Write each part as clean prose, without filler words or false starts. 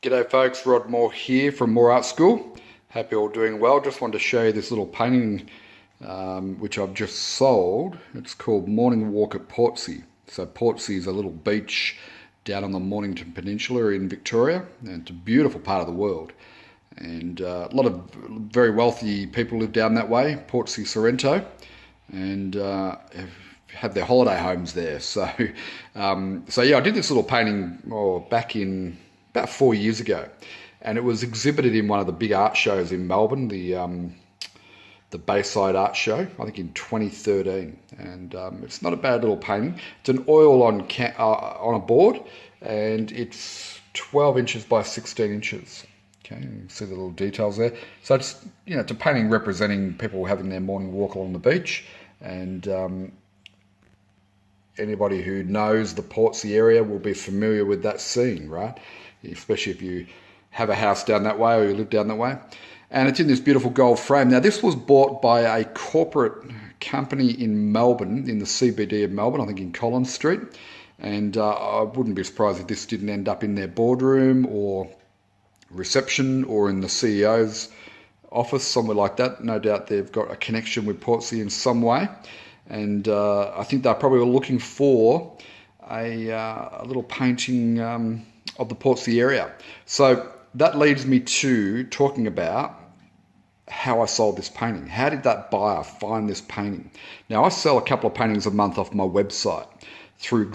G'day folks, Rod Moore here from Moore Art School. Hope you're all doing well. Just wanted to show you this little painting which I've just sold. It's called Morning Walk at Portsea. So Portsea is a little beach down on the Mornington Peninsula in Victoria, and it's a beautiful part of the world. And a lot of very wealthy people live down that way, Portsea, Sorrento, and have their holiday homes there. So yeah, I did this little painting back in about 4 years ago, and it was exhibited in one of the big art shows in Melbourne, the Bayside Art Show, I think in 2013. And it's not a bad little painting. It's an oil on a board, and it's 12 inches by 16 inches. Okay, you can see the little details there. So it's it's a painting representing people having their morning walk along the beach, and anybody who knows the Portsea area will be familiar with that scene, right? Especially if you have a house down that way or you live down that way. And it's in this beautiful gold frame. Now, this was bought by a corporate company in Melbourne, in the CBD of Melbourne, I think in Collins Street. And I wouldn't be surprised if this didn't end up in their boardroom or reception or in the CEO's office, somewhere like that. No doubt they've got a connection with Portsea in some way. And I think they probably were looking for a little painting of the Portsea area. So that leads me to talking about how I sold this painting. How did that buyer find this painting? Now, I sell a couple of paintings a month off my website through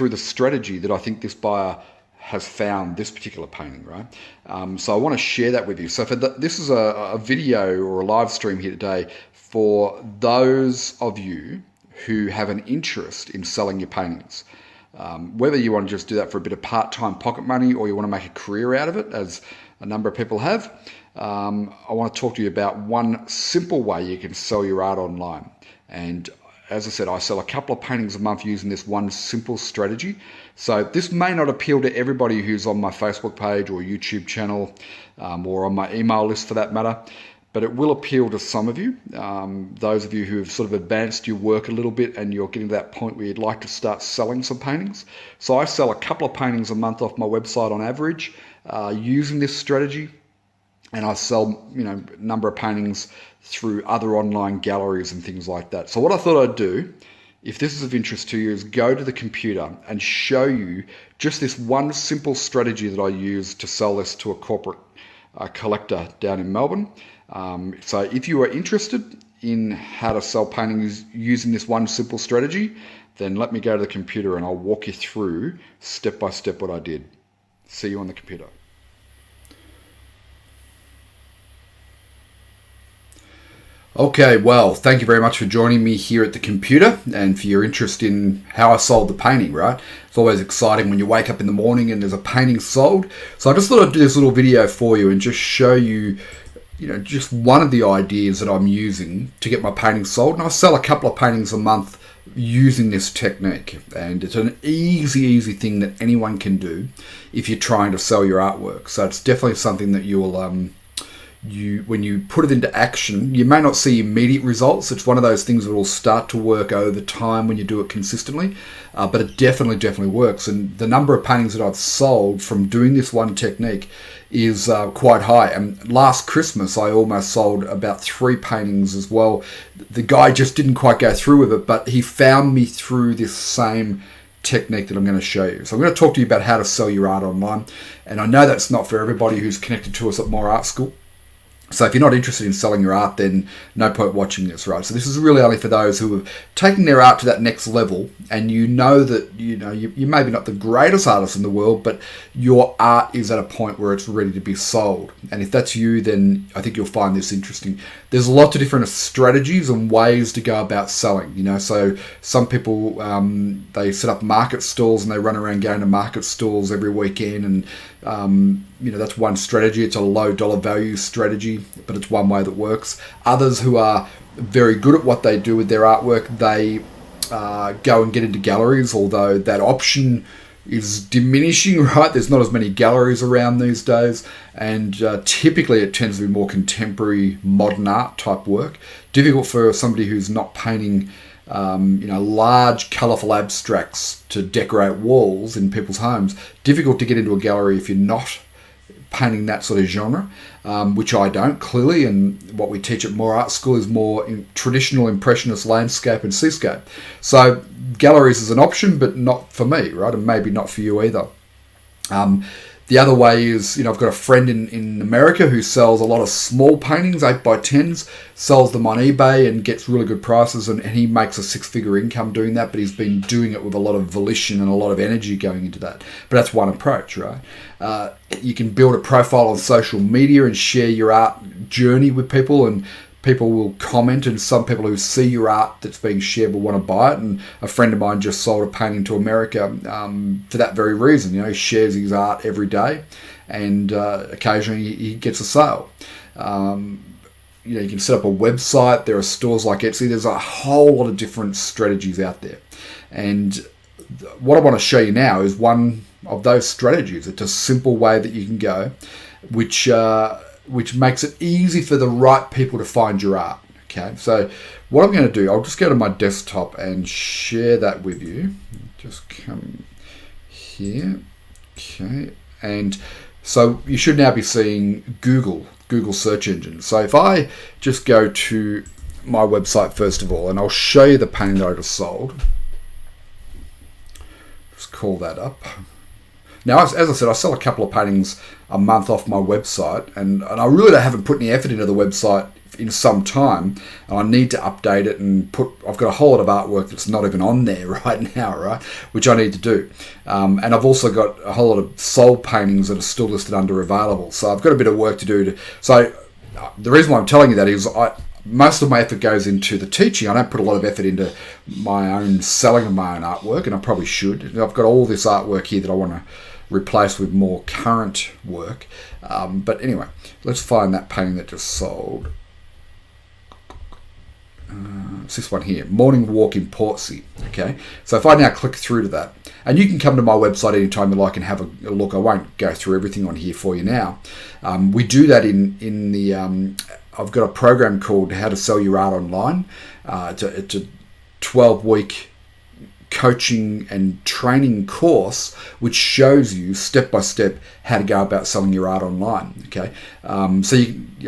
the strategy that I think this buyer has found this particular painting, right? So I want to share that with you. So this is a video or a live stream here today for those of you who have an interest in selling your paintings. Whether you want to just do that for a bit of part-time pocket money or you want to make a career out of it, as a number of people have, I want to talk to you about one simple way you can sell your art online. And as I said, I sell a couple of paintings a month using this one simple strategy. So this may not appeal to everybody who's on my Facebook page or YouTube channel or on my email list for that matter, but it will appeal to some of you, those of you who have sort of advanced your work a little bit and you're getting to that point where you'd like to start selling some paintings. So I sell a couple of paintings a month off my website on average using this strategy. And I sell, a number of paintings through other online galleries and things like that. So what I thought I'd do, if this is of interest to you, is go to the computer and show you just this one simple strategy that I use to sell this to a corporate collector down in Melbourne. So if you are interested in how to sell paintings using this one simple strategy, then let me go to the computer and I'll walk you through step by step what I did. See you on the computer. Okay, well, thank you very much for joining me here at the computer and for your interest in how I sold the painting, right? It's always exciting when you wake up in the morning and there's a painting sold. So I just thought I'd do this little video for you and just show you, just one of the ideas that I'm using to get my paintings sold. And I sell a couple of paintings a month using this technique. And it's an easy thing that anyone can do if you're trying to sell your artwork. So it's definitely something that you will... when you put it into action, you may not see immediate results. It's one of those things that will start to work over time when you do it consistently, but it definitely works. And the number of paintings that I've sold from doing this one technique is quite high. And last Christmas, I almost sold about 3 paintings as well. The guy just didn't quite go through with it, but he found me through this same technique that I'm going to show you. So I'm going to talk to you about how to sell your art online. And I know that's not for everybody who's connected to us at Moore Art School. So if you're not interested in selling your art, then no point watching this, right? So this is really only for those who have taken their art to that next level, and you know that you may be not the greatest artist in the world, but your art is at a point where it's ready to be sold. And if that's you, then I think you'll find this interesting. There's lots of different strategies and ways to go about selling. So some people they set up market stalls and they run around going to market stalls every weekend, and that's one strategy. It's a low dollar value strategy, but it's one way that works. Others who are very good at what they do with their artwork, they go and get into galleries, although that option is diminishing, right? There's not as many galleries around these days, and typically it tends to be more contemporary, modern art type work. Difficult for somebody who's not painting large, colourful abstracts to decorate walls in people's homes. Difficult to get into a gallery if you're not painting that sort of genre, which I don't, clearly, and what we teach at Moore Art School is more traditional Impressionist landscape and seascape. So galleries is an option, but not for me, right? And maybe not for you either. The other way is, I've got a friend in America who sells a lot of small paintings, 8x10s, sells them on eBay and gets really good prices, and he makes a six-figure income doing that, but he's been doing it with a lot of volition and a lot of energy going into that. But that's one approach, right? You can build a profile on social media and share your art journey with people, and people will comment, and some people who see your art that's being shared will want to buy it. And a friend of mine just sold a painting to America for that very reason. He shares his art every day, and occasionally he gets a sale. You can set up a website. There are stores like Etsy. There's a whole lot of different strategies out there. And what I want to show you now is one of those strategies. It's a simple way that you can go, which makes it easy for the right people to find your art. Okay, so what I'm going to do, I'll just go to my desktop and share that with you. Just come here. Okay, and so you should now be seeing Google search engine. So if I just go to my website first of all, and I'll show you the painting that I just sold. Just call that up. Now, as I said, I sell a couple of paintings a month off my website, and I really haven't put any effort into the website in some time, and I need to update it and I've got a whole lot of artwork that's not even on there right now, right, which I need to do. And I've also got a whole lot of sold paintings that are still listed under available, so I've got a bit of work to do. So the reason why I'm telling you that is most of my effort goes into the teaching. I don't put a lot of effort into my own selling of my own artwork, and I probably should. I've got all this artwork here that I want to replace with more current work. But anyway, let's find that painting that just sold. It's this one here, Morning Walk in Portsea. Okay, so if I now click through to that, and you can come to my website anytime you like and have a look. I won't go through everything on here for you now. We do that in the I've got a program called How to Sell Your Art Online. It's a 12-week coaching and training course which shows you step by step how to go about selling your art online. Okay, so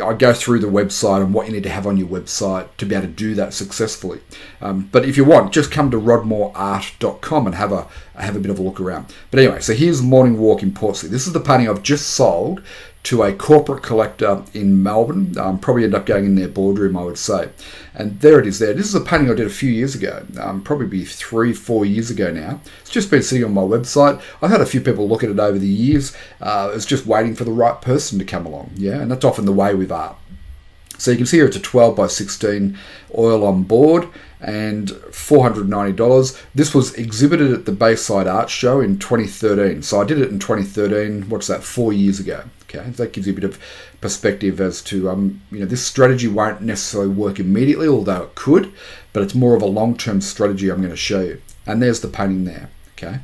I go through the website and what you need to have on your website to be able to do that successfully. But if you want, just come to rodmoreart.com and have a bit of a look around. But anyway, so here's Morning Walk in Portsea. This is the painting I've just sold to a corporate collector in Melbourne. Probably end up going in their boardroom, I would say. And there it is there. This is a painting I did a few years ago, probably 3-4 years ago now. It's just been sitting on my website. I've had a few people look at it over the years. It's just waiting for the right person to come along. Yeah, and that's often the way with art. So you can see here it's a 12x16 oil on board and $490. This was exhibited at the Bayside Art Show in 2013. So I did it in 2013, what's that, 4 years ago. Okay, that gives you a bit of perspective as to, this strategy won't necessarily work immediately, although it could, but it's more of a long-term strategy I'm going to show you. And there's the painting there, okay?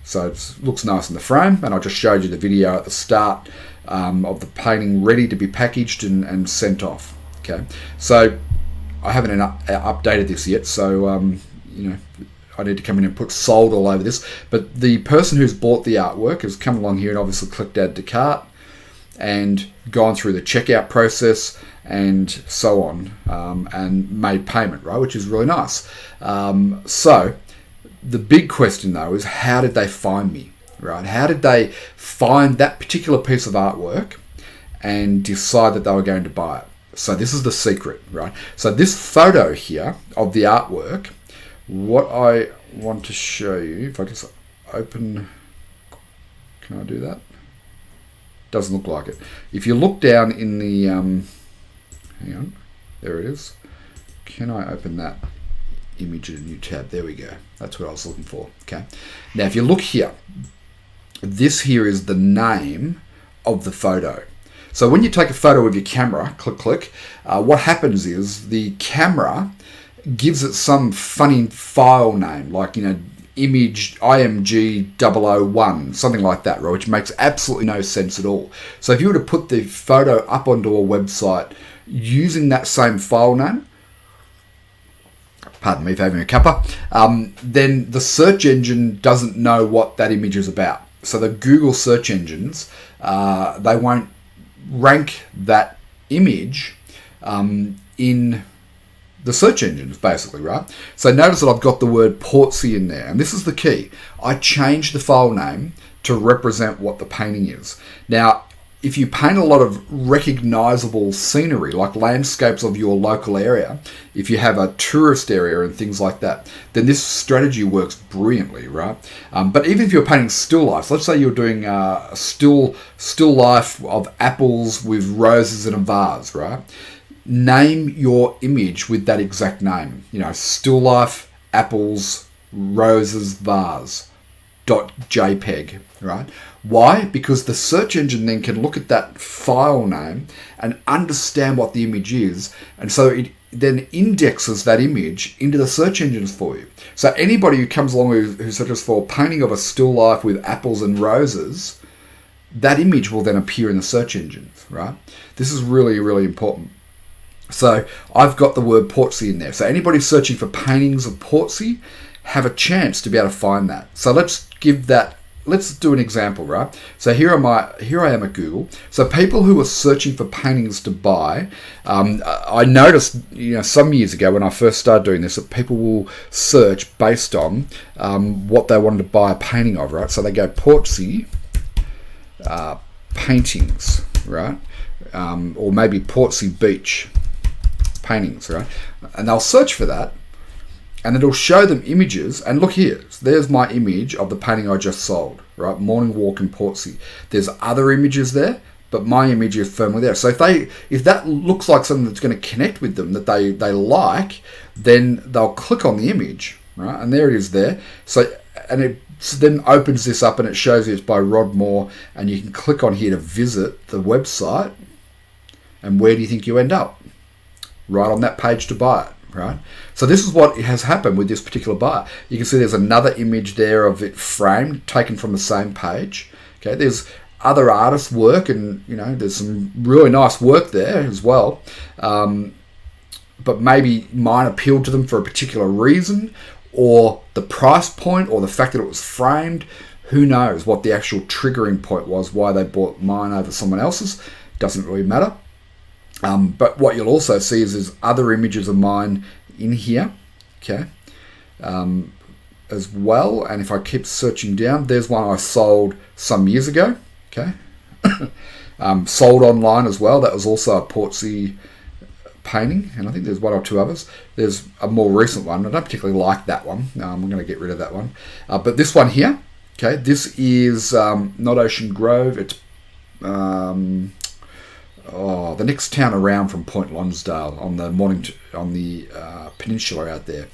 So it looks nice in the frame, and I just showed you the video at the start of the painting ready to be packaged and sent off, okay? So I haven't updated this yet, so, I need to come in and put sold all over this. But the person who's bought the artwork has come along here and obviously clicked add to cart and gone through the checkout process and so on, and made payment, right, which is really nice. So the big question though is, how did they find me, right? How did they find that particular piece of artwork and decide that they were going to buy it? So this is the secret, right? So this photo here of the artwork, what I want to show you, if I just open, can I do that? Doesn't look like it. If you look down in the, hang on, there it is. Can I open that image in a new tab? There we go. That's what I was looking for. Okay. Now, if you look here, this here is the name of the photo. So when you take a photo with your camera, click, what happens is the camera gives it some funny file name, like, image IMG 001, something like that, right? Which makes absolutely no sense at all. So if you were to put the photo up onto a website using that same file name, pardon me for having a cuppa, then the search engine doesn't know what that image is about. So the Google search engines, they won't rank that image in the search engines, basically, right? So notice that I've got the word Portsea in there, and this is the key. I changed the file name to represent what the painting is. Now, if you paint a lot of recognizable scenery, like landscapes of your local area, if you have a tourist area and things like that, then this strategy works brilliantly, right? But even if you're painting still lifes, let's say you're doing a still life of apples with roses in a vase, right? Name your image with that exact name. Still life, apples, roses, vase. .jpeg, right? Why? Because the search engine then can look at that file name and understand what the image is, and so it then indexes that image into the search engines for you. So anybody who comes along who searches for painting of a still life with apples and roses, that image will then appear in the search engines, right? This is really, really important. So I've got the word Portsea in there. So anybody searching for paintings of Portsea have a chance to be able to find that. So let's do an example, right? So here I am at Google. So people who are searching for paintings to buy, I noticed, some years ago when I first started doing this, that people will search based on what they wanted to buy a painting of, right? So they go Portsea paintings, right? Or maybe Portsea Beach paintings, right? And they'll search for that, and it'll show them images. And look here, there's my image of the painting I just sold, right? Morning walk in Portsea. There's other images there, but my image is firmly there. So if that looks like something that's going to connect with them, that they like, then they'll click on the image, right? And there it is there. So it then opens this up and it shows you it's by Rod Moore, and you can click on here to visit the website. And where do you think you end up? Right on that page to buy it. Right, so this is what has happened with this particular buyer. You can see there's another image there of it framed, taken from the same page. Okay, there's other artists' work, and there's some really nice work there as well. But maybe mine appealed to them for a particular reason, or the price point, or the fact that it was framed. Who knows what the actual triggering point was, why they bought mine over someone else's. Doesn't really matter. But what you'll also see is there's other images of mine in here, okay, as well. And if I keep searching down, there's one I sold some years ago, okay, sold online as well. That was also a Portsea painting, and I think there's one or two others. There's a more recent one. I don't particularly like that one. I'm going to get rid of that one. But this one here, okay, this is not Ocean Grove. It's the next town around from Point Lonsdale on the peninsula out there.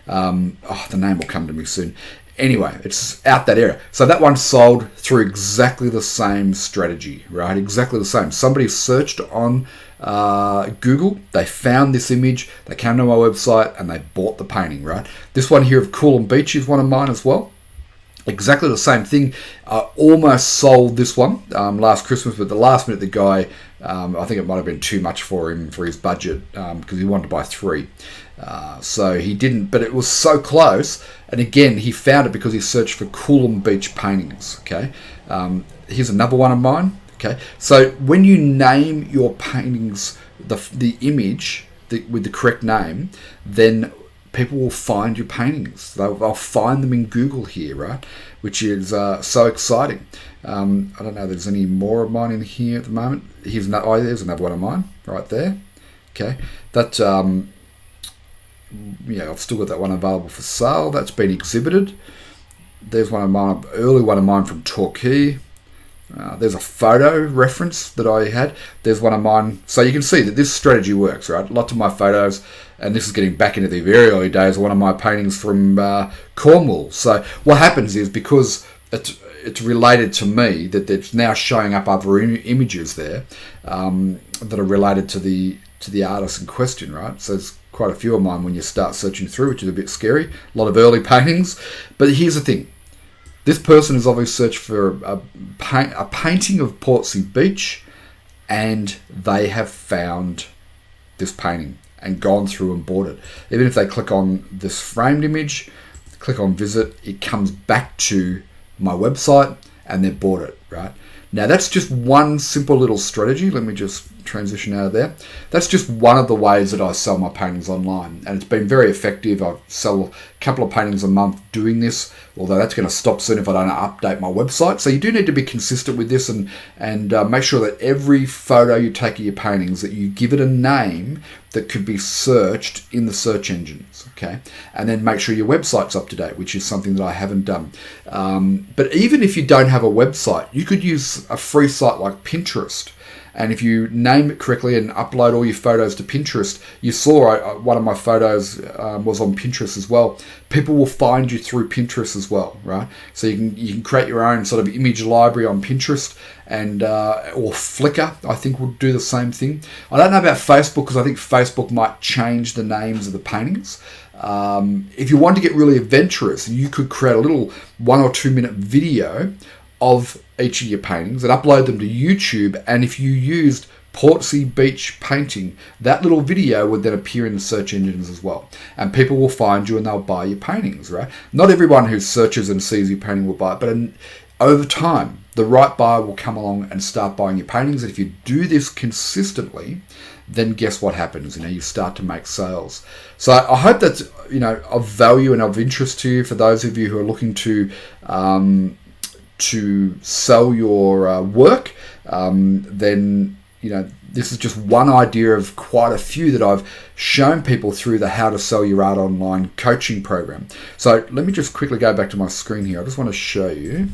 The name will come to me soon. Anyway, it's out that area. So that one sold through exactly the same strategy, right? Exactly the same. Somebody searched on Google, they found this image, they came to my website, and they bought the painting, right? This one here of Coolum Beach is one of mine as well. Exactly the same thing. I almost sold this one last Christmas, but the last minute the guy, I think it might have been too much for him for his budget because he wanted to buy 3. So he didn't, but it was so close. And again, he found it because he searched for Coolum Beach paintings. Okay, here's another one of mine. Okay, so when you name your paintings, the image with the correct name, then people will find your paintings. They'll find them in Google here, right? Which is so exciting. I don't know if there's any more of mine in here at the moment. There's another one of mine right there. Okay, that I've still got that one available for sale. That's been exhibited. There's one of mine, early one of mine from Torquay. There's a photo reference that I had. There's one of mine. So you can see that this strategy works, right? Lots of my photos, and this is getting back into the very early days, one of my paintings from Cornwall. So what happens is, because it's related to me, that it's now showing up other images there that are related to the artist in question, right? So there's quite a few of mine when you start searching through, which is a bit scary. A lot of early paintings. But here's the thing. This person has obviously searched for a painting of Portsea Beach, and they have found this painting and gone through and bought it. Even if they click on this framed image, click on visit, it comes back to my website, and they've bought it, right? Now, that's just one simple little strategy. Let me just transition out of there. That's just one of the ways that I sell my paintings online, and it's been very effective. I sell a couple of paintings a month doing this, although that's going to stop soon if I don't update my website. So you do need to be consistent with this, and make sure that every photo you take of your paintings, that you give it a name that could be searched in the search engines, okay? And then make sure your website's up to date, which is something that I haven't done. But even if you don't have a website, you could use a free site like Pinterest. And if you name it correctly and upload all your photos to Pinterest, you saw one of my photos was on Pinterest as well. People will find you through Pinterest as well, right? So you can create your own sort of image library on Pinterest, and or Flickr, I think, will do the same thing. I don't know about Facebook, because I think Facebook might change the names of the paintings. If you want to get really adventurous, you could create a little 1 or 2 minute video of each of your paintings and upload them to YouTube, and if you used Portsea Beach painting, that little video would then appear in the search engines as well, and people will find you and they'll buy your paintings, right? Not everyone who searches and sees your painting will buy it, but over time the right buyer will come along and start buying your paintings. And if you do this consistently, then guess what happens? You start to make sales. So I hope that's of value and of interest to you, for those of you who are looking to sell your work. Then this is just one idea of quite a few that I've shown people through the How to Sell Your Art Online coaching program. So let me just quickly go back to my screen here. I just want to show you.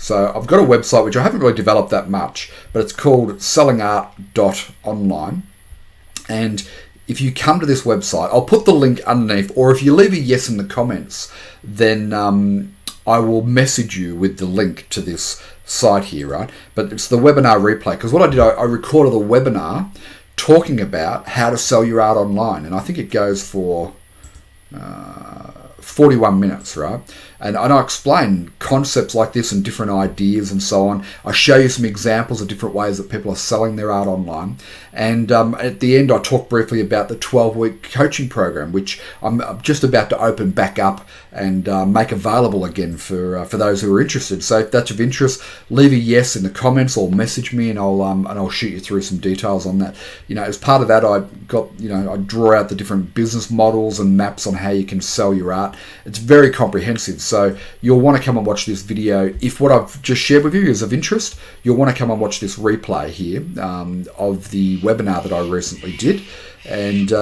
So I've got a website which I haven't really developed that much, but it's called sellingart.online. And if you come to this website, I'll put the link underneath, or if you leave a yes in the comments, then I will message you with the link to this site here, right? But it's the webinar replay, because what I did, I recorded a webinar talking about how to sell your art online, and I think it goes for 41 minutes, right? And I explain concepts like this and different ideas and so on. I show you some examples of different ways that people are selling their art online. And at the end, I talk briefly about the 12-week coaching program, which I'm just about to open back up and make available again for those who are interested. So if that's of interest, leave a yes in the comments or message me, and I'll shoot you through some details on that. As part of that, I draw out the different business models and maps on how you can sell your art. It's very comprehensive. So you'll want to come and watch this video. If what I've just shared with you is of interest, you'll want to come and watch this replay here of the webinar that I recently did, and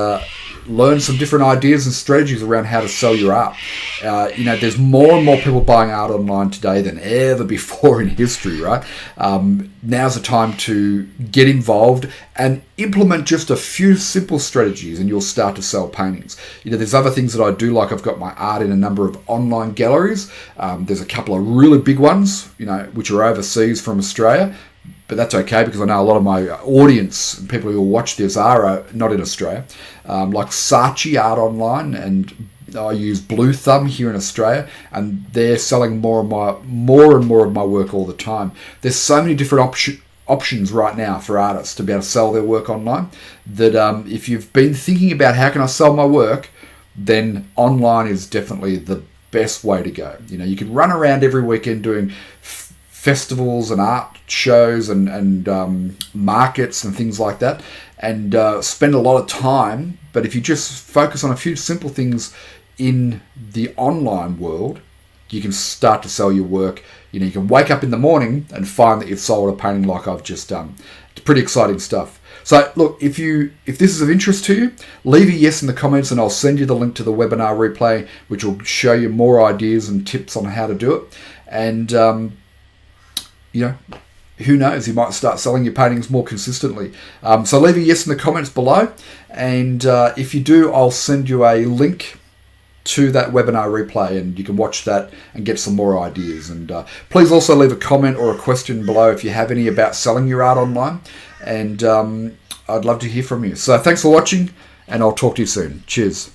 learn some different ideas and strategies around how to sell your art. There's more and more people buying art online today than ever before in history, right? Now's the time to get involved and implement just a few simple strategies, and you'll start to sell paintings. There's other things that I do, like I've got my art in a number of online galleries. There's a couple of really big ones, which are overseas from Australia. But that's okay, because I know a lot of my audience, people who will watch this, are not in Australia. Like Saatchi Art Online, and I use Blue Thumb here in Australia, and they're selling more and more of my work all the time. There's so many different options right now for artists to be able to sell their work online, that if you've been thinking about how can I sell my work, then online is definitely the best way to go. You can run around every weekend doing festivals and art shows and markets and things like that, and spend a lot of time. But if you just focus on a few simple things in the online world, you can start to sell your work. You can wake up in the morning and find that you've sold a painting like I've just done. It's pretty exciting stuff. So look, if this is of interest to you, leave a yes in the comments, and I'll send you the link to the webinar replay, which will show you more ideas and tips on how to do it. And who knows, you might start selling your paintings more consistently. So leave a yes in the comments below, and if you do, I'll send you a link to that webinar replay, and you can watch that and get some more ideas. And please also leave a comment or a question below if you have any about selling your art online, and I'd love to hear from you. So thanks for watching, and I'll talk to you soon. Cheers.